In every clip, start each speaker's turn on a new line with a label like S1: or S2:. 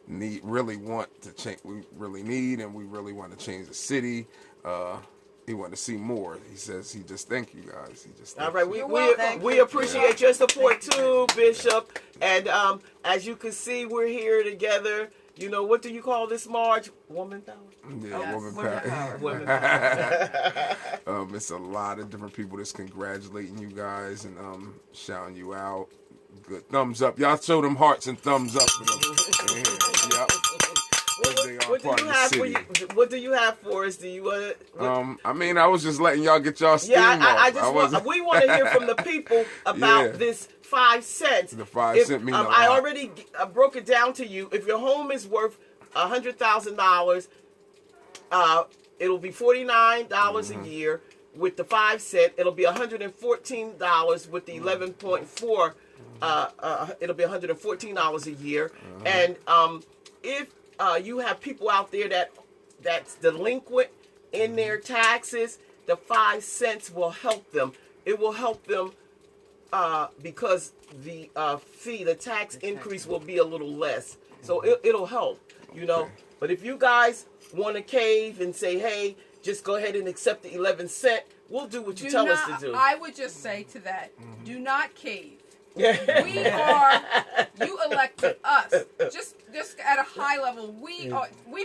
S1: really want to change. We really need, and we really want to change the city. He wanted to see more. He says he just thank you guys. He just
S2: all right. We appreciate your support too, Bishop. And as you can see, we're here together. You know, what do you call this, Marge? Woman power?
S1: Yeah,
S3: Yes.
S1: woman power.
S2: Women power.
S1: It's a lot of different people that's congratulating you guys and shouting you out. Good thumbs up. Y'all show them hearts and thumbs up for them. Yep.
S2: What do you have for us? Do you want?
S1: I mean, I was just letting y'all get y'all steam off.
S2: We want to hear from the people about this 5 cents.
S1: The 5 cent mean a lot.
S2: I already broke it down to you. If your home is worth $100,000, it'll be $49 a year. With the 5 cent, it'll be $114 with the 11.4. It'll be $114 a year. And if you have people out there that's delinquent in their taxes, the 5 cents will help them. It will help them because the the tax increase will be a little less. So it'll help, you know. Okay. But if you guys want to cave and say, hey, just go ahead and accept the 11 cent, we'll do what you tell us to do.
S3: I would just say to that, do not cave. You elected us. Just at a high level, we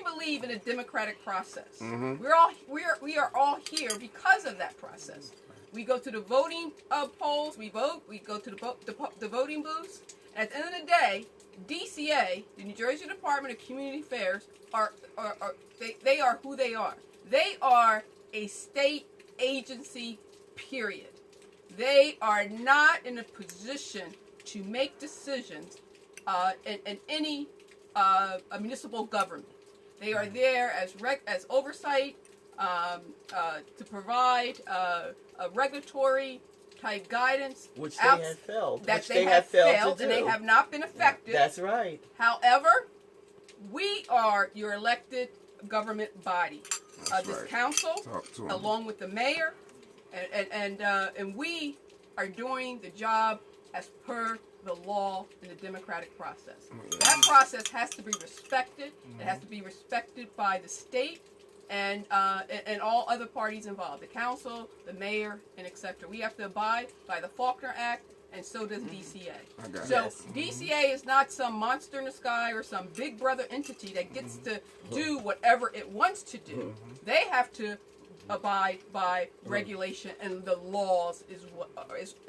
S3: believe in a democratic process. We are all here because of that process. We go to the voting polls, we vote, we go to the voting booths. And at the end of the day, DCA, the New Jersey Department of Community Affairs, they are who they are. They are a state agency, period. They are not in a position to make decisions in any municipal government. They are there as oversight to provide a regulatory type guidance,
S2: which they have failed.
S3: They have failed, and they have not been effective.
S2: That's right.
S3: However, we are your elected government body. This council, along with the mayor, and we are doing the job as per the law in the democratic process. That process has to be respected. It has to be respected by the state and all other parties involved, the council, the mayor, and etc. We have to abide by the Faulkner Act, and so does DCA. So DCA is not some monster in the sky or some big brother entity that gets to do whatever it wants to do. They have to abide by regulation and the laws is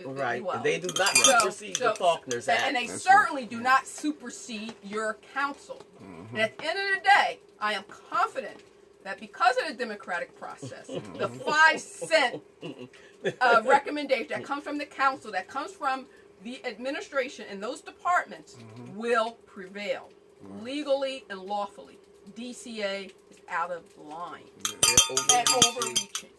S3: right.
S2: Well. They do not supersede the Faulkner's Act,
S3: and they certainly do not supersede your council. And at the end of the day, I am confident that because of the democratic process, the 5 cent recommendation that comes from the council, that comes from the administration and those departments will prevail legally and lawfully. DCA is out of line and overreaching.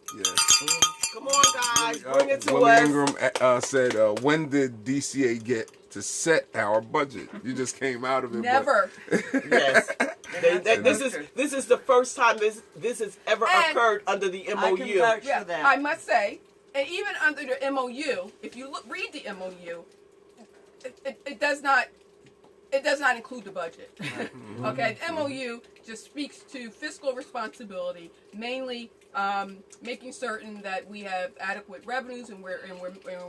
S2: Come on, guys, bring it to
S1: Willie
S2: us.
S1: Ingram said, when did DCA get to set our budget? You just came out of it.
S3: Never.
S2: Yes. This is the first time this has ever occurred under the MOU.
S3: I must say, and even under the MOU, if you read the MOU, it does not include the budget. Okay, the MOU just speaks to fiscal responsibility, mainly making certain that we have adequate revenues, and we're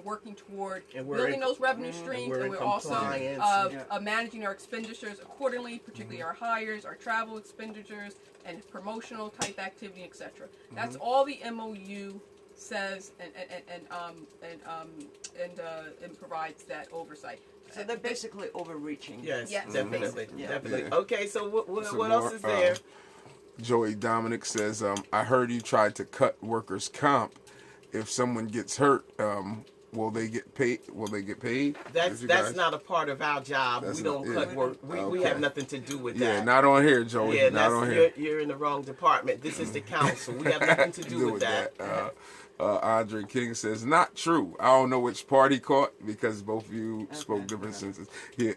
S3: working toward building those revenue streams, and we're also managing our expenditures accordingly, particularly our hires, our travel expenditures, and promotional type activity, etc. That's all the MOU says, and provides that oversight.
S4: So they're basically overreaching.
S2: Yes, definitely. Okay, so what else is there?
S1: Joey Dominic says, I heard you tried to cut workers' comp. If someone gets hurt, will they get paid? That's
S2: not a part of our job. We don't cut work. We have nothing to do with that.
S1: Yeah, not on here, Joey.
S2: Yeah,
S1: not on here.
S2: You're in the wrong department. This is the council. We have nothing to do with that.
S1: Andre King says, not true. I don't know which part he caught because both of you spoke different sentences. Yeah.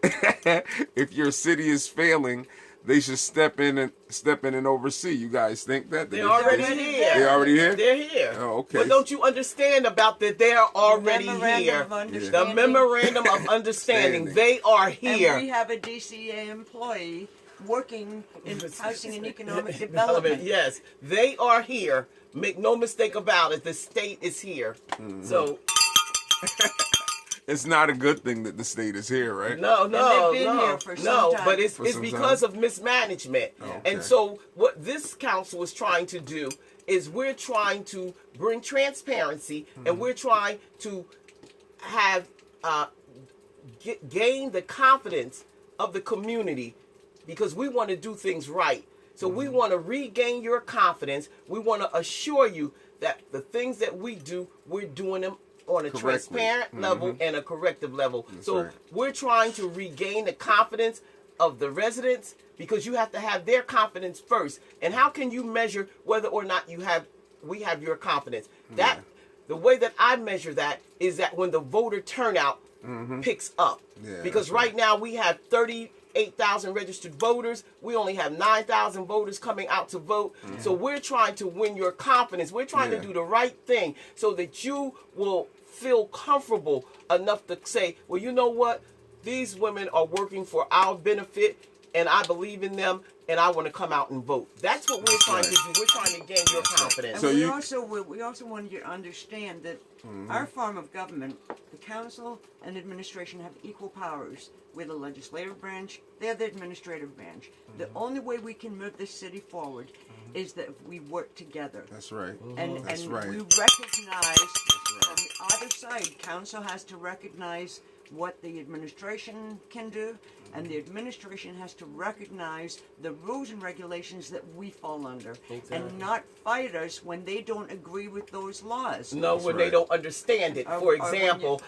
S1: If your city is failing, they should step in and oversee. You guys think that?
S2: They're already here.
S1: They already here?
S2: They're here.
S1: Oh, okay.
S2: But don't you understand about that? They're already here. The memorandum of understanding. They are here.
S4: And we have a DCA employee working in housing and economic development.
S2: Yes, they are here. Make no mistake about it. The state is here. So
S1: it's not a good thing that the state is here, right?
S2: no,
S4: they've been here for some time.
S2: but it's
S1: some
S2: because
S1: time.
S2: of mismanagement.
S1: Okay.
S2: And so what this council is trying to do is we're trying to bring transparency, and we're trying to have gain the confidence of the community, because we want to do things right. So we want to regain your confidence. We want to assure you that the things that we do, we're doing them on a transparent level and a corrective level. So we're trying to regain the confidence of the residents, because you have to have their confidence first. And how can you measure whether or not we have your confidence? The way that I measure that is that when the voter turnout picks up.
S1: Yeah,
S2: because right now we have 38,000 registered voters. We only have 9,000 voters coming out to vote. So we're trying to win your confidence. We're trying to do the right thing so that you will feel comfortable enough to say, well, you know what? These women are working for our benefit, and I believe in them, and I want to come out and vote. That's what we're trying to do. We're trying to gain your confidence.
S4: And we also want you to understand that our form of government, the council and administration, have equal powers. We're the legislative branch, they're the administrative branch. The only way we can move this city forward is that we work together.
S1: That's right.
S4: And
S1: That's right.
S4: we recognize from either side, council has to recognize what the administration can do, and the administration has to recognize the rules and regulations that we fall under, and not fight us when they don't agree with those laws.
S2: No, when they don't understand it. For example,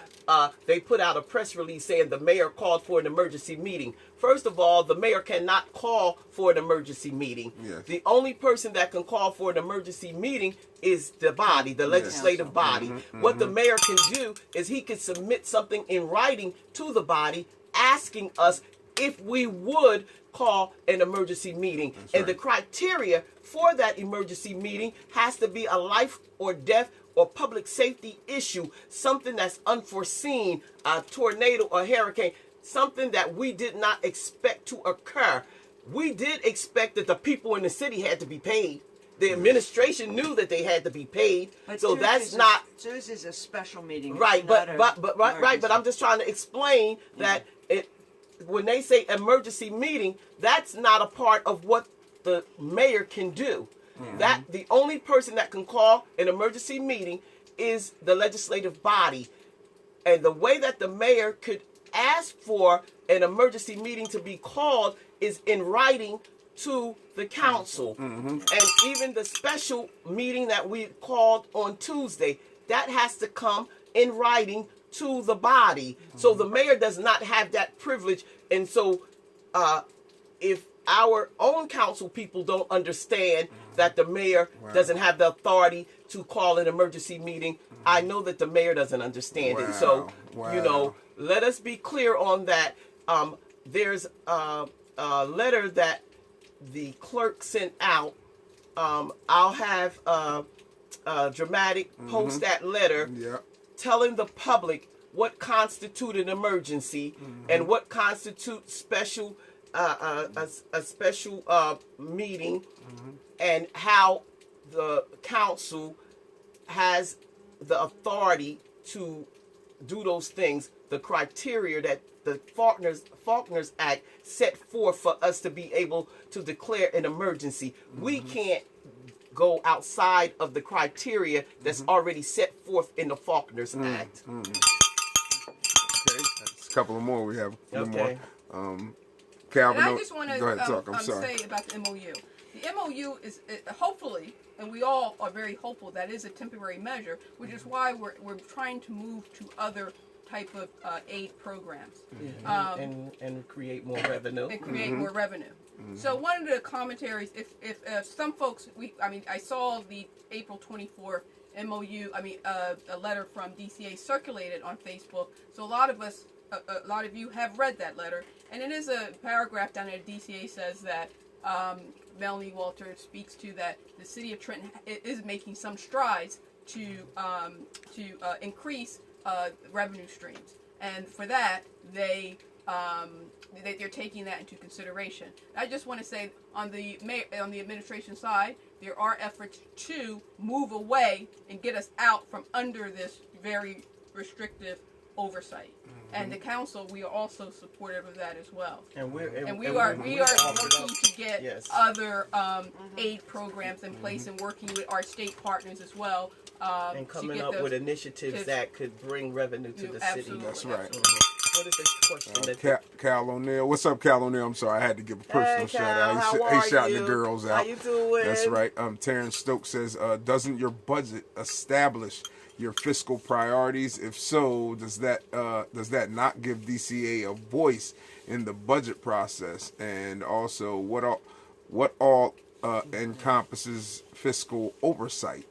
S2: they put out a press release saying the mayor called for an emergency meeting. First of all, the mayor cannot call for an emergency meeting.
S1: Yes.
S2: The only person that can call for an emergency meeting is the body, the legislative body. What the mayor can do is he can submit something in writing to the body asking us if we would call an emergency meeting. And the criteria for that emergency meeting has to be a life or death or public safety issue, something that's unforeseen, a tornado or hurricane, something that we did not expect to occur. We did expect that the people in the city had to be paid. The administration knew that they had to be paid.
S4: But
S2: so that's not
S4: This is a special meeting.
S2: right. But I'm just trying to explain that when they say emergency meeting, that's not a part of what the mayor can do. That the only person that can call an emergency meeting is the legislative body. And the way that the mayor could ask for an emergency meeting to be called is in writing to the council. And even the special meeting that we called on Tuesday, that has to come in writing to the body. So the mayor does not have that privilege. And so if our own council people don't understand that the mayor doesn't have the authority to call an emergency meeting, I know that the mayor doesn't understand it. So, you know, let us be clear on that. There's a letter that the clerk sent out. I'll have Dramatic post that letter telling the public what constitutes an emergency and what constitutes special a special meeting, and how the council has the authority to do those things, the criteria that the Faulkner's Act set forth for us to be able to declare an emergency. We can't go outside of the criteria that's already set forth in the Faulkner's Act.
S1: Okay, that's a couple of more. We have a few more. Calvin,
S3: and I just want to
S1: go ahead, talk. I'm
S3: say about the MOU. The MOU is hopefully, and we all are very hopeful that is a temporary measure, which is why we're trying to move to other type of aid programs.
S2: And create more revenue.
S3: And create more revenue. So one of the commentaries, if some folks, I saw the April 24th MOU, a letter from DCA circulated on Facebook. So a lot of us a lot of you have read that letter, and it is a paragraph down there. DCA says that Melanie Walter speaks to that the city of Trenton is making some strides to increase revenue streams, and for that they're taking that into consideration. I just want to say on the administration side, there are efforts to move away and get us out from under this very restrictive oversight. And the council, we are also supportive of that as well.
S2: And we
S3: are working to get other aid programs in place and working with our state partners as well.
S2: And coming up with initiatives that could bring revenue to the city.
S1: That's right.
S2: What is the question?
S1: Cal O'Neill. What's up, Cal O'Neill? I'm sorry, I had to give a personal shout out. He shouting the girls out.
S2: How you doing?
S1: That's right. Terrence Stokes says, doesn't your budget establish your fiscal priorities? If so, does that not give DCA a voice in the budget process? And also, what all encompasses fiscal oversight?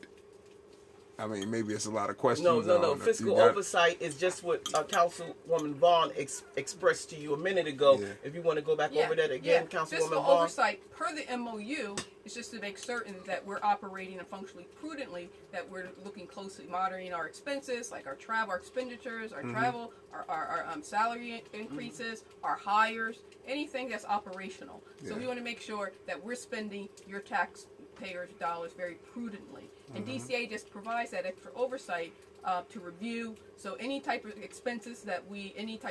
S1: I mean, maybe it's a lot of questions.
S2: No. Fiscal oversight is just what Councilwoman Vaughn expressed to you a minute ago. Yeah. If you want to go back over that again, Councilwoman
S3: Fiscal
S2: Vaughn.
S3: Oversight, per the MOU, is just to make certain that we're operating and functionally prudently, that we're looking closely, monitoring our expenses, like our travel, our expenditures, our travel, our salary increases, our hires, anything that's operational. So we want to make sure that we're spending your taxpayers' dollars very prudently. And DCA just provides that extra oversight to review. So any type of expenses that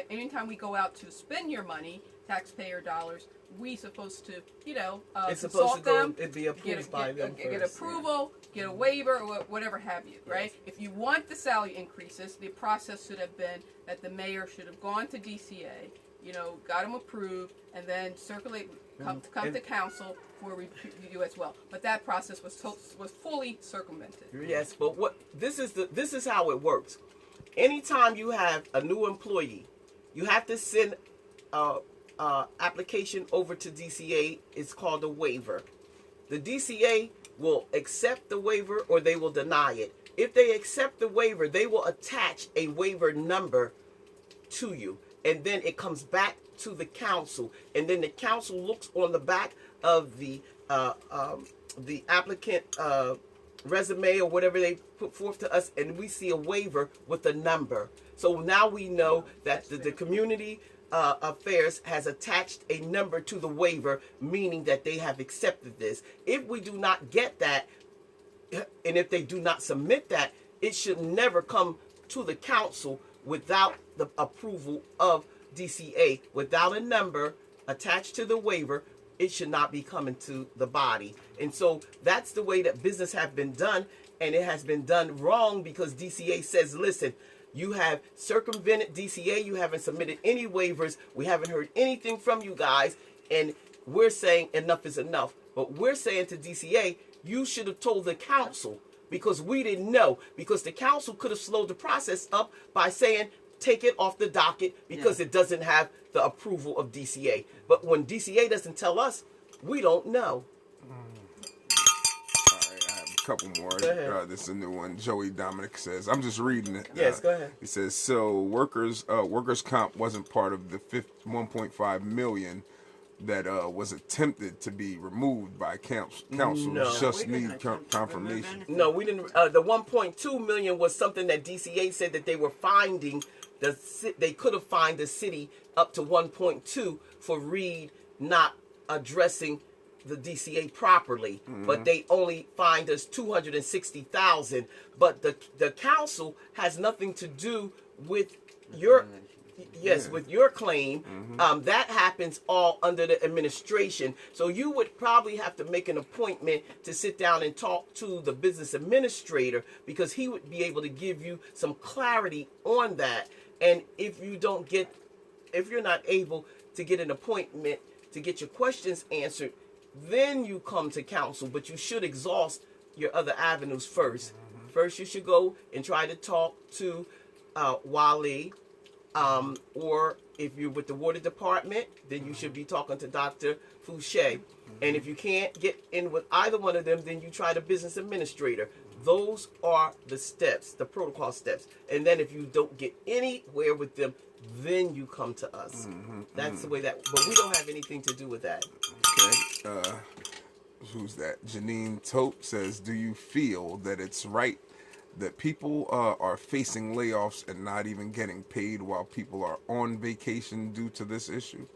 S3: anytime we go out to spend your money, taxpayer dollars, we supposed to,
S2: it's
S3: consult
S2: supposed to
S3: them,
S2: it'd be approved by them
S3: get
S2: first.
S3: approval, get a waiver, or whatever have you, right? If you want the salary increases, the process should have been that the mayor should have gone to DCA, got them approved, and then come to council for review as well. But that process was fully circumvented.
S2: Yes, but this is how it works. Anytime you have a new employee, you have to send application over to DCA. It's called a waiver. The DCA will accept the waiver or they will deny it. If they accept the waiver, they will attach a waiver number to you, and then it comes back to the council, and then the council looks on the back of the applicant resume or whatever they put forth to us, and we see a waiver with a number. So now we know that the community affairs has attached a number to the waiver, meaning that they have accepted this. If we do not get that, and if they do not submit that, it should never come to the council without the approval of DCA. Without a number attached to the waiver, it should not be coming to the body. And so that's the way that business have been done, and it has been done wrong because DCA says, listen, you have circumvented DCA, you haven't submitted any waivers, we haven't heard anything from you guys, and we're saying enough is enough. But we're saying to DCA, you should have told the council, because we didn't know, because the council could have slowed the process up by saying, take it off the docket because it doesn't have the approval of DCA. But when DCA doesn't tell us, we don't know.
S1: All right, I have a couple more. This is a new one. Joey Dominic says, I'm just reading it.
S2: Yes, go ahead.
S1: He says, so workers comp wasn't part of the 1.5 million that was attempted to be removed by council.
S2: No.
S1: Just need confirmation.
S2: No, we didn't. The 1.2 million was something that DCA said that they were finding. They could have fined the city up to 1.2 for Reed not addressing the DCA properly, but they only fined us 260,000. But the council has nothing to do with your. Yes, with your claim, that happens all under the administration. So you would probably have to make an appointment to sit down and talk to the business administrator, because he would be able to give you some clarity on that. And if you're not able to get an appointment to get your questions answered, then you come to council. But you should exhaust your other avenues first. First, you should go and try to talk to Wale. Or if you're with the water department, then you should be talking to Dr. Fouché. And if you can't get in with either one of them, then you try the business administrator. Those are the steps, the protocol steps. And then if you don't get anywhere with them, then you come to us. That's the way that. But we don't have anything to do with that.
S1: Okay. Who's that? Janine Tote says, do you feel that it's right that people are facing layoffs and not even getting paid while people are on vacation due to this issue?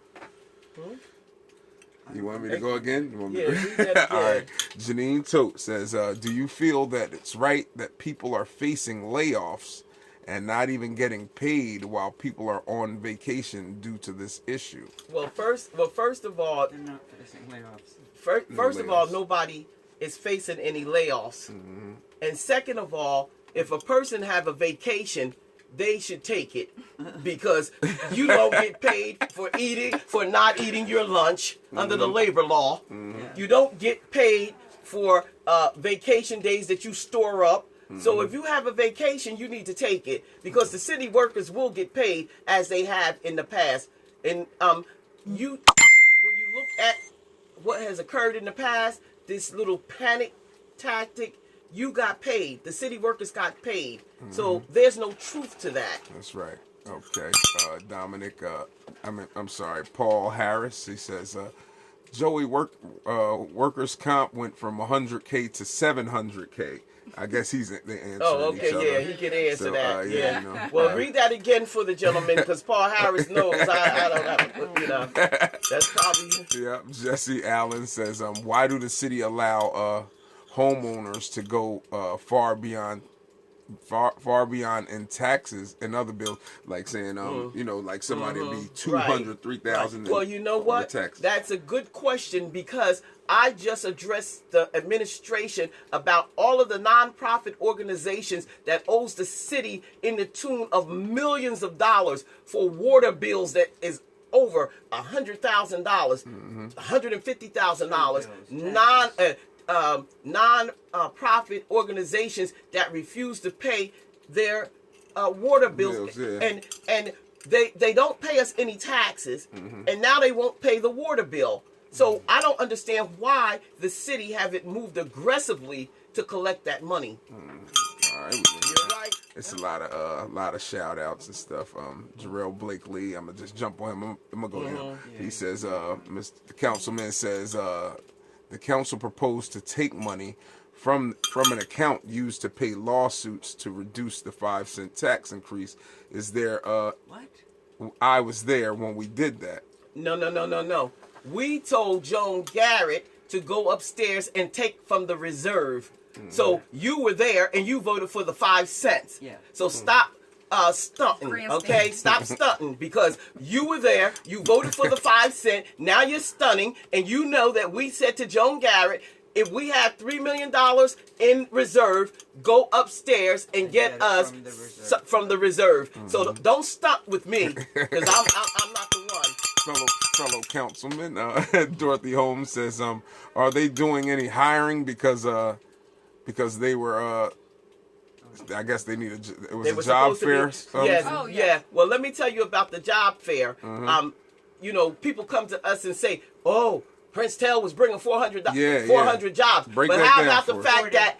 S1: You want me to go again? You want me
S2: Yeah,
S1: to...
S2: read that again.
S1: All right. Janine Tote says, do you feel that it's right that people are facing layoffs and not even getting paid while people are on vacation due to this issue?
S2: Well, first of all,
S4: They're not facing layoffs.
S2: First of all,
S1: layoffs.
S2: nobody is facing any layoffs. And second of all, if a person have a vacation, they should take it because you don't get paid for not eating your lunch under the labor law. You don't get paid for vacation days that you store up. So if you have a vacation, you need to take it because the city workers will get paid as they have in the past. And when you look at what has occurred in the past, this little panic tactic, you got paid. The city workers got paid. So there's no truth to that.
S1: That's right. Okay. Dominic, I'm sorry, Paul Harris, he says, Joey, workers' comp went from 100K to 700K. I guess he's the answer.
S2: Oh, okay, yeah, he can answer that. Yeah.
S1: You know,
S2: Well, read that again for the gentleman because Paul Harris knows. I don't have to, you know. That's probably.
S1: Yeah. Jesse Allen says, why do the city allow homeowners to go far beyond in taxes and other bills, like saying, you know, like somebody be 200, 3,000.
S2: Well, you know what? That's a good question because I just addressed the administration about all of the nonprofit organizations that owes the city in the tune of millions of dollars for water bills that is over $100,000, $150,000, non-profit organizations that refuse to pay their water bills, and they don't pay us any taxes, and now they won't pay the water bill. So I don't understand why the city haven't moved aggressively to collect that money.
S1: All right,
S2: You're right.
S1: it's a lot of shout outs and stuff. Jarrell Blakely, I'm gonna just jump on him. I'm gonna go to him. He says, the councilman says, the council proposed to take money from an account used to pay lawsuits to reduce the 5-cent tax increase. Is there
S4: What?
S1: I was there when we did that.
S2: No. We told Joan Garrett to go upstairs and take from the reserve. So you were there and you voted for the 5 cents.
S4: Yeah.
S2: So stop stunting, okay? Stop stunting because you were there, you voted for the 5 cent, now you're stunning, and you know that we said to Joan Garrett, if we have $3 million in reserve, go upstairs and get us from the reserve. So don't stunt with me because I'm not the one.
S1: Fellow councilman, Dorothy Holmes says, are they doing any hiring because they were I guess they needed it was a job fair.
S2: Yes, yeah. Well, let me tell you about the job fair. You know, people come to us and say, "Oh, Prince Tell was bringing 400 jobs." But how about the fact that?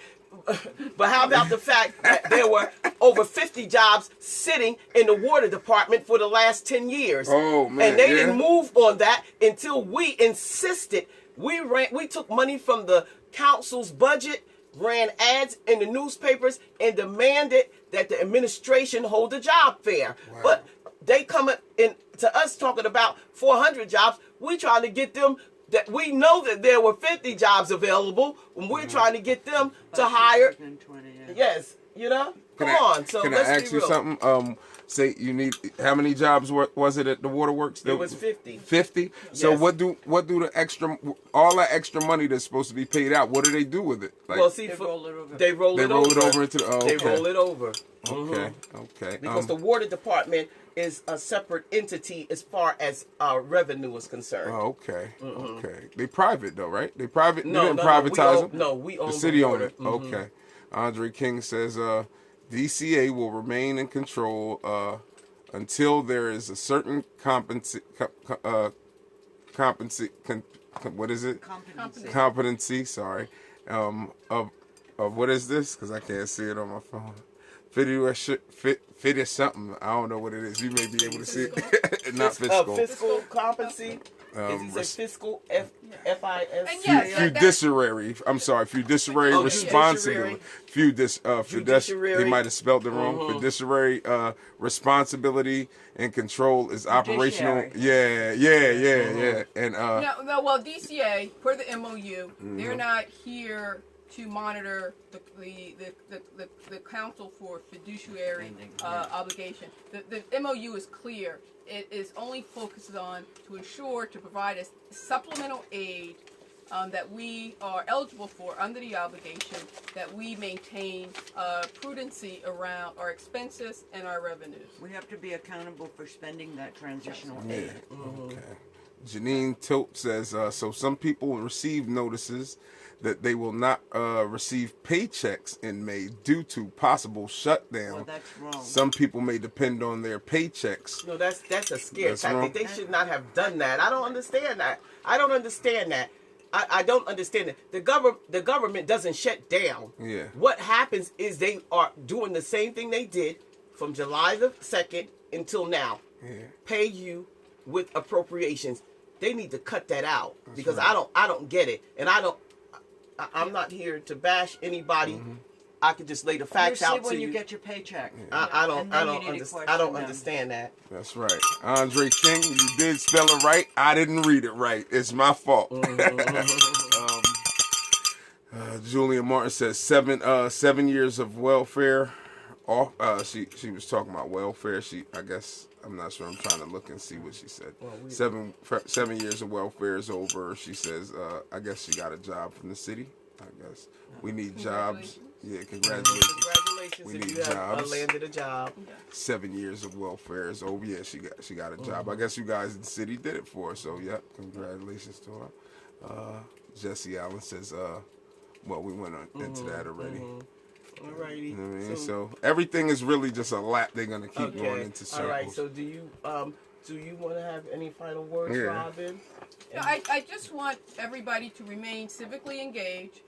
S2: But how about the fact that there were over 50 jobs sitting in the water department for the last 10 years?
S1: Oh man!
S2: And they didn't move on that until we insisted. We took money from the council's budget, ran ads in the newspapers, and demanded that the administration hold a job fair. Wow. But they come in to us talking about 400 jobs. We trying to get them. That we know that there were 50 jobs available, and we're trying to get them to hire. Yes, you know. Come on. So
S1: can
S2: let's
S1: I ask you something? Say you need how many jobs was it at the waterworks?
S2: It was 50.
S1: 50.
S2: Yes.
S1: So what do the extra all that extra money that's supposed to be paid out? What do they do with it?
S2: Like, well, see, they roll it over into the. They roll it over.
S1: Okay.
S2: Because the water department is a separate entity as far as revenue is concerned.
S1: Oh, okay. Okay. They private though, right? They private.
S2: No,
S1: they didn't privatize them.
S2: No, we own
S1: the city
S2: the
S1: own
S2: water.
S1: it. Okay. Andre King says, DCA will remain in control until there is a certain competency. Competency. Sorry. Of what is this? Because I can't see it on my phone. Fit something. I don't know what it is. You may be able to see it. Not fiscal.
S2: Fiscal competency. Is he said fiscal FIS?
S3: And yes,
S1: Fiduciary. I'm sorry. Fiduciary
S2: Oh,
S1: responsibility.
S2: Judiciary.
S1: They might have spelled it wrong. Fiduciary responsibility and control is operational.
S4: Judiciary.
S1: Yeah. And
S3: no. Well, DCA per the MOU, they're not here to monitor the council for fiduciary obligation. The MOU is clear. It is only focused on to ensure to provide a supplemental aid that we are eligible for under the obligation, that we maintain prudency around our expenses and our revenues.
S4: We have to be accountable for spending that transitional aid.
S1: Okay. Janine Tilt says, so some people receive notices that they will not receive paychecks in May due to possible shutdown.
S4: Well, that's wrong.
S1: Some people may depend on their paychecks.
S2: No, that's a scare
S1: That's
S2: tactic.
S1: wrong.
S2: They should not have done that. I don't understand that. I don't understand it. The government doesn't shut down.
S1: Yeah.
S2: What happens is they are doing the same thing they did from July the 2nd until now.
S1: Yeah.
S2: Pay you with appropriations. They need to cut that out because
S1: right.
S2: I don't get it, and I'm not here to bash anybody. I could just lay the facts
S4: You see
S2: out to
S4: when
S2: you.
S4: you get your paycheck.
S2: I
S4: And then you need to
S2: don't
S4: question them.
S2: understand that.
S1: That's right. Andre King, you did spell it right. I didn't read it right. It's my fault. Julia Martin says 7 years of welfare. She was talking about welfare. I guess I'm not sure. I'm trying to look and see what she said. 7 years of welfare is over. She says I guess she got a job from the city. I guess we need jobs. Yeah, congratulations.
S2: Congratulations
S1: We
S2: if
S1: need
S2: you have
S1: jobs.
S2: landed a job.
S1: 7 years of welfare is over. Yeah, she got a job. I guess you guys in the city did it for her. So yeah, congratulations to her. Jesse Allen says, well, we went into that already.
S2: Alrighty.
S1: You know what I mean? So everything is really just a lap. They're gonna keep going into circles.
S2: All right. So do you want to have any final words,
S1: Yeah.
S2: Robin?
S3: No, I just want everybody to remain civically engaged.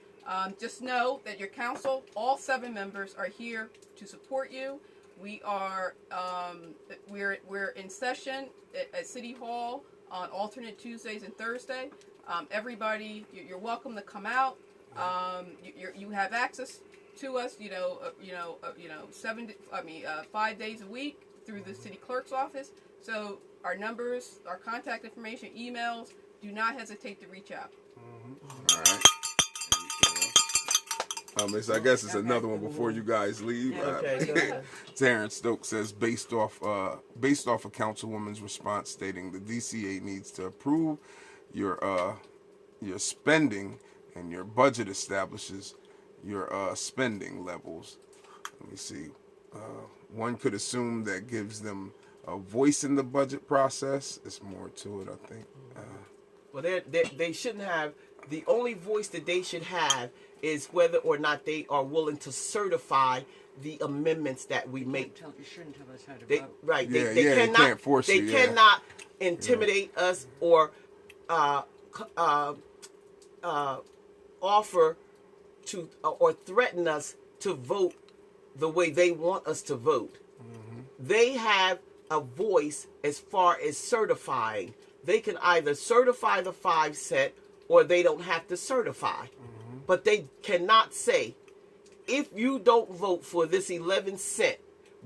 S3: Just know that your council, all 7 members, are here to support you. We are we're in session at City Hall on alternate Tuesdays and Thursday. Everybody, you're welcome to come out. You have access to us. 5 days a week through the city clerk's office. So our numbers, our contact information, emails. Do not hesitate to reach out.
S1: All right. I guess it's another one before you guys leave.
S2: Okay, go ahead.
S1: Terrence Stokes says, based off a Councilwoman's response stating the DCA needs to approve your spending and your budget establishes your spending levels. Let me see. One could assume that gives them a voice in the budget process. It's more to it, I think.
S2: Well, they shouldn't have. The only voice that they should have is whether or not they are willing to certify the amendments that we make.
S4: You shouldn't tell us how to
S2: They,
S4: vote.
S2: right.
S1: Yeah,
S2: They
S1: they
S2: cannot
S1: can't force
S2: They
S1: you, yeah.
S2: cannot intimidate us or offer to or threaten us to vote the way they want us to vote. They have a voice as far as certifying. They can either certify the 5 cent or they don't have to certify. But they cannot say, if you don't vote for this 11 cent,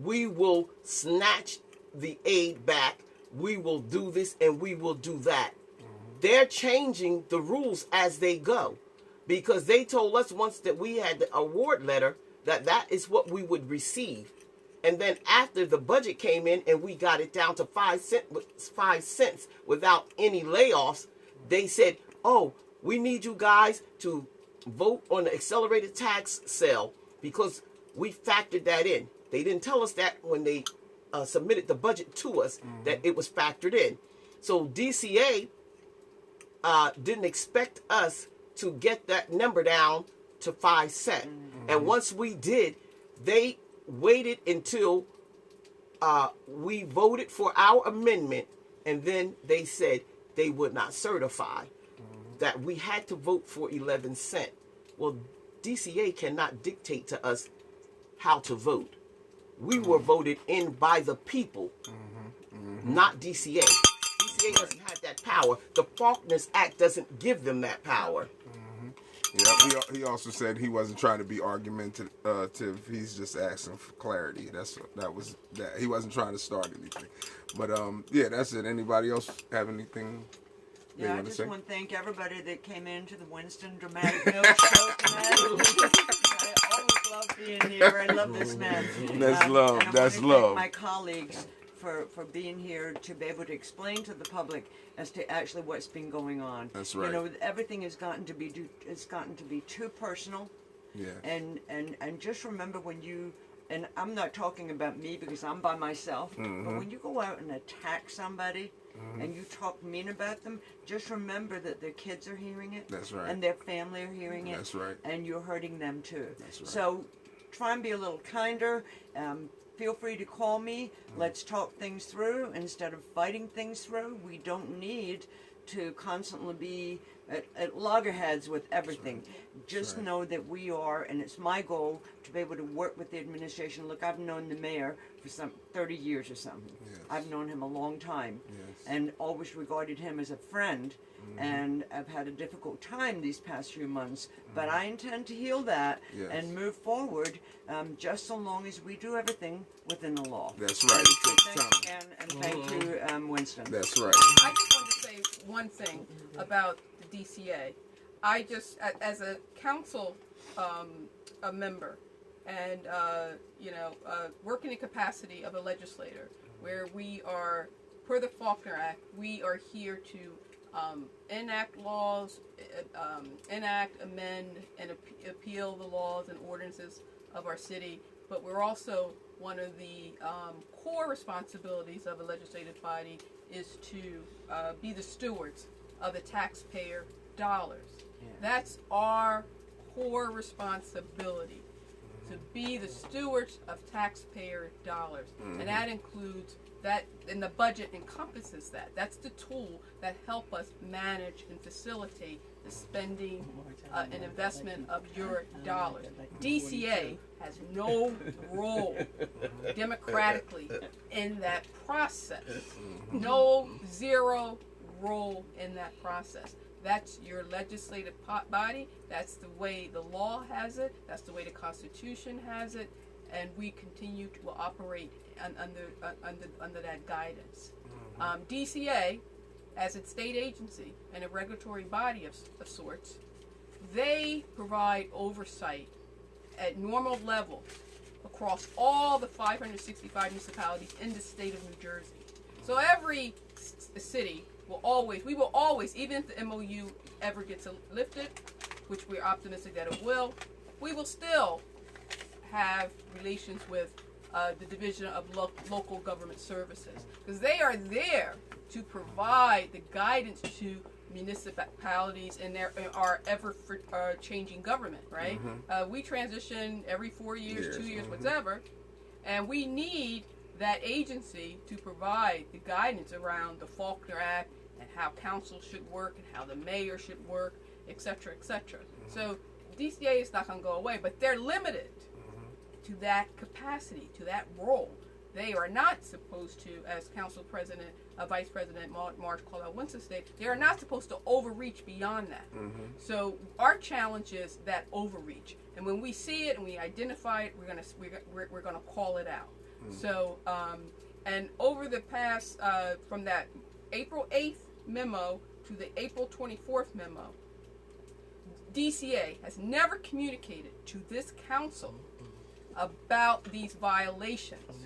S2: we will snatch the aid back. We will do this and we will do that. They're changing the rules as they go, because they told us once that we had the award letter that is what we would receive. And then after the budget came in and we got it down to 5 cents without any layoffs, they said, oh, we need you guys to vote on the accelerated tax sale because we factored that in. They didn't tell us that when they submitted the budget to us, that it was factored in. So DCA didn't expect us to get that number down to 5 cents. And once we did, they waited until we voted for our amendment, and then they said they would not certify that we had to vote for 11 cents. Well, DCA cannot dictate to us how to vote. We were voted in by the people, not DCA. DCA doesn't have that power. The Faulkner's Act doesn't give them that power.
S1: Yeah, he also said he wasn't trying to be argumentative. He's just asking for clarity. That was that. He wasn't trying to start anything. But yeah, that's it. Anybody else have anything they
S4: Yeah, I
S1: want to
S4: just
S1: say?
S4: want to thank everybody that came into the Winston Dramatic Milk Show tonight. I always love being here. I love this man.
S1: That's love.
S4: And I
S1: That's
S4: want to thank
S1: love.
S4: my colleagues for being here to be able to explain to the public as to actually what's been going on.
S1: That's right.
S4: You know, everything has gotten to be too personal.
S1: Yeah.
S4: And just remember when you, and I'm not talking about me because I'm by myself, but when you go out and attack somebody and you talk mean about them, just remember that their kids are hearing it.
S1: That's right.
S4: And their family are hearing it.
S1: That's right.
S4: And you're hurting them too.
S1: That's right.
S4: So try and be a little kinder. Feel free to call me. Let's talk things through instead of fighting things through. We don't need to constantly be at loggerheads with everything. Just know that we are, and it's my goal to be able to work with the administration. Look, I've known the mayor for 30 years or something.
S1: Yes.
S4: I've known him a long time,
S1: Yes.
S4: and always regarded him as a friend. And I've had a difficult time these past few months, but I intend to heal that
S1: Yes.
S4: and move forward, just so long as we do everything within the law.
S1: That's right. It takes
S4: Thanks
S1: time.
S4: again, and thank you, Winston.
S1: That's right.
S3: I just wanted to say one thing about the DCA. I just, as a council a member, and working in capacity of a legislator, where we are, per the Faulkner Act, we are here to enact laws, enact, amend, and appeal the laws and ordinances of our city. But we're also, one of the core responsibilities of a legislative body is to be the stewards of the taxpayer dollars.
S4: Yeah.
S3: That's our core responsibility, to be the stewards of taxpayer dollars. And that includes that, and the budget encompasses that. That's the tool that help us manage and facilitate the spending and investment of your dollars. DCA has no role democratically in that process. No, zero role in that process. That's your legislative body. That's the way the law has it. That's the way the Constitution has it. And we continue to operate under that guidance. DCA, as a state agency and a regulatory body of sorts, they provide oversight at normal levels across all the 565 municipalities in the state of New Jersey. So every city we will always, even if the MOU ever gets lifted, which we're optimistic that it will, we will still have relations with the Division of Local Government Services, because they are there to provide the guidance to municipalities in our ever changing government, right? We transition every 4 years, 2 years, whatever, and we need that agency to provide the guidance around the Faulkner Act and how council should work and how the mayor should work, etc., etc. So DCA is not going to go away, but they're limited to that capacity, to that role. They are not supposed to, as Council President, Vice President Marge Caldwell-Wilson stated, they are not supposed to overreach beyond that. So our challenge is that overreach, and when we see it and we identify it, we're gonna call it out. So and over the past from that April 8th memo to the April 24th memo, DCA has never communicated to this council about these violations.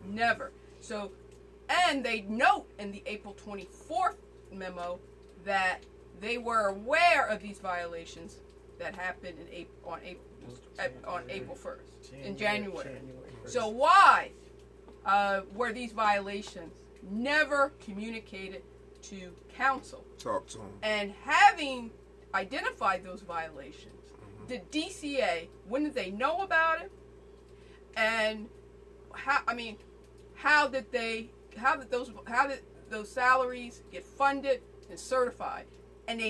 S3: Never. So, and they note in the April 24th memo that they were aware of these violations that happened on April 1st, in January. So why were these violations never communicated to council?
S1: Talk to him.
S3: And having identified those violations, did DCA, when did they know about it? And how did those salaries get funded and certified? And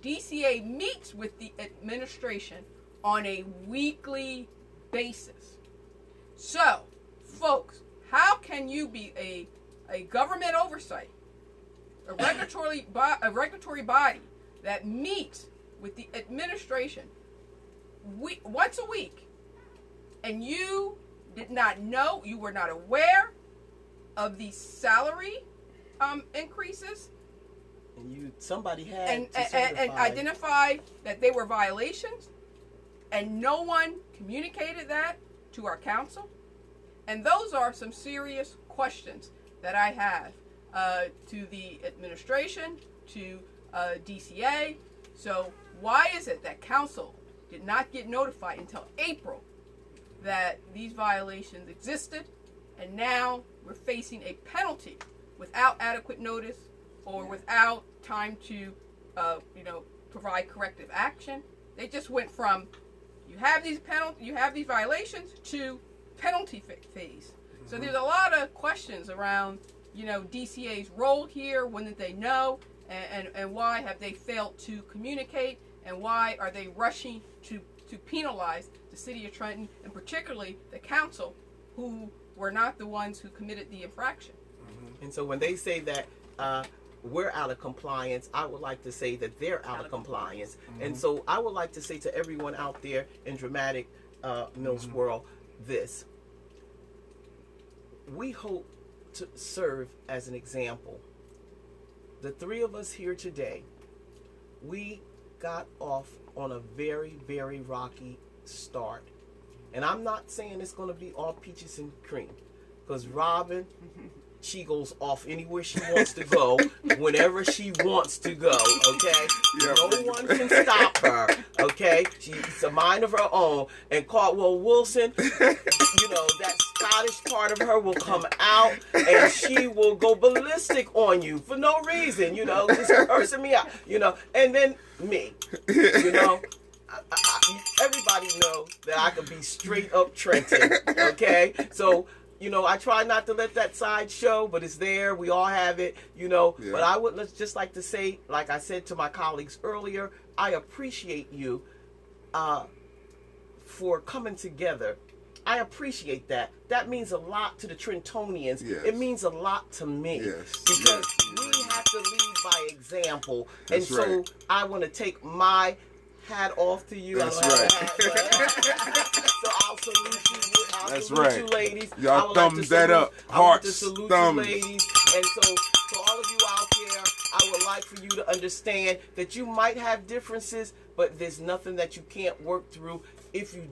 S3: DCA meets with the administration on a weekly basis So, folks, how can you be a government oversight, a regulatory body that meets with the administration once a week, and you did not know, you were not aware of the salary increases,
S2: And somebody had
S3: and
S2: to certify.
S3: and identify that they were violations, and no one communicated that to our council? And those are some serious questions that I have to the administration, to DCA. So why is it that council did not get notified until April that these violations existed, and now we're facing a penalty without adequate notice or without time to provide corrective action? They just went from you have these violations to penalty phase. So there's a lot of questions around DCA's role here. When did they know, and why have they failed to communicate, and why are they rushing to penalize the city of Trenton, and particularly the council, who were not the ones who committed the infraction?
S2: And so when they say that we're out of compliance, I would like to say that they're out of compliance. And so I would like to say to everyone out there in Dramatic Mills World this. We hope to serve as an example. The three of us here today, we got off on a very, very rocky start. And I'm not saying it's going to be all peaches and cream, because Robin, she goes off anywhere she wants to go, whenever she wants to go, okay?
S1: Yeah.
S2: No one can stop her, okay? She's a mind of her own. And Caldwell-Wilson, that Scottish part of her will come out, and she will go ballistic on you for no reason, just cursing me out, and then me, everybody knows that I could be straight up Trenton, okay? So, I try not to let that side show, but it's there. We all have it,
S1: Yeah.
S2: But I would just like to say, like I said to my colleagues earlier, I appreciate you for coming together. I appreciate that. That means a lot to the Trentonians.
S1: Yes.
S2: It means a lot to me.
S1: Yes.
S2: Because
S1: Yes.
S2: we have to lead by example.
S1: That's
S2: and so
S1: right.
S2: I want to take my hat off to you.
S1: That's
S2: I don't
S1: right.
S2: have a hat, so I'll salute you.
S1: That's
S2: salute
S1: right.
S2: you, ladies.
S1: Y'all
S2: I would like to
S1: thumbs that
S2: salute-
S1: up.
S2: I want to
S1: Hearts,
S2: salute
S1: thumbs.
S2: you, ladies. And so, to all of you out there, I would like for you to understand that you might have differences, but there's nothing that you can't work through if you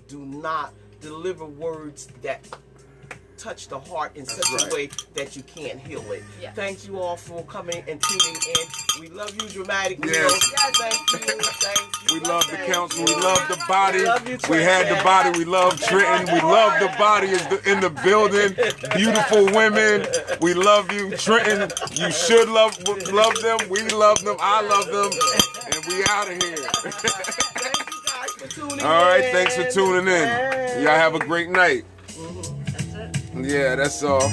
S2: do not deliver words that touch the heart in such
S1: right.
S2: a way that you can't heal it.
S3: Yes.
S2: Thank you all for coming and tuning in. We love you, Dramatic
S1: Yes.
S2: Mills. Thank you.
S1: We love the
S2: Thank
S1: council.
S2: you.
S1: We love the body.
S2: Love you,
S1: We had the
S2: Trenton.
S1: body. We love Trenton. We love the body in the building. Beautiful women. We love you, Trenton. You should love them. We love them. I love them. And we out of here.
S2: Thank you guys for tuning in.
S1: All right. Thanks for tuning in. Y'all have a great night.
S4: That's it.
S1: Yeah, that's all.